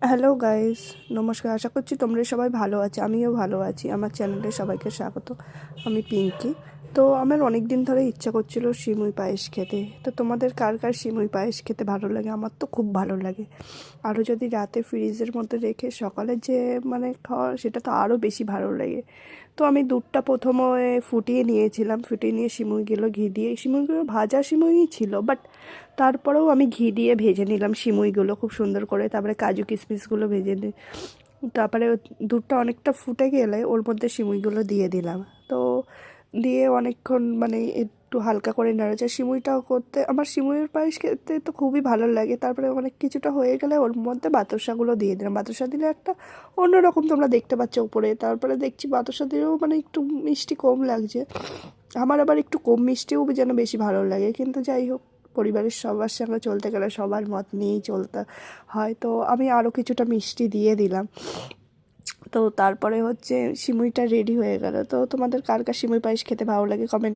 Hello guys, নমস্কার। আশা করছি তোমরা সবাই ভালো আছো, আমিও ভালো আছি। আমার চ্যানেলে সবাইকে স্বাগত। আমি পিঙ্কি। তো আমার অনেক দিন ধরে ইচ্ছা করছিল সিমুই পায়েস খেতে। তো তোমাদের কার কার সিমুই পায়েস খেতে ভালো লাগে? আমার তো খুব ভালো লাগে। আরও যদি রাতে ফ্রিজের মধ্যে রেখে সকালে যে খাওয়া, সেটা তো আরও বেশি ভালো লাগে। তো আমি দুধটা প্রথমে ফুটিয়ে নিয়েছিলাম। ফুটিয়ে নিয়ে সিমুইগুলো ঘি দিয়ে, সিমুইগুলো ভাজা সিমুই ছিল, বাট তারপরেও আমি ঘি দিয়ে ভেজে নিলাম সিমুইগুলো খুব সুন্দর করে। তারপরে কাজু কিশমিশগুলো ভেজে নিই। তারপরে দুধটা অনেকটা ফুটে গেলে ওর মধ্যে সিমুইগুলো দিয়ে দিলাম। তো দিয়ে অনেকক্ষণ একটু হালকা করে নাড়াচাড়া, সিমুইটাও করতে আমার সিমুইয়ের পায়েস খেতে তো খুবই ভালো লাগে। তারপরে অনেক কিছুটা হয়ে গেলে ওর মধ্যে বাতাসাগুলো দিয়ে দিলাম। বাতাসা দিলে একটা অন্যরকম, তোমরা দেখতে পাচ্ছ উপরে। তারপরে দেখছি বাতাসা দিলেও একটু মিষ্টি কম লাগছে। আমার আবার একটু কম মিষ্টিও যেন বেশি ভালো লাগে, কিন্তু যাই হোক, পরিবারের সবার সঙ্গে চলতে গেলে সবার মত নিয়েই চলতে হয়। তো আমি আরও কিছুটা মিষ্টি দিয়ে দিলাম। তো তারপরে সিমুইটা রেডি হয়ে গেল। তো তোমাদের কার কার সিমুই পায়েস খেতে ভালো লাগে কমেন্ট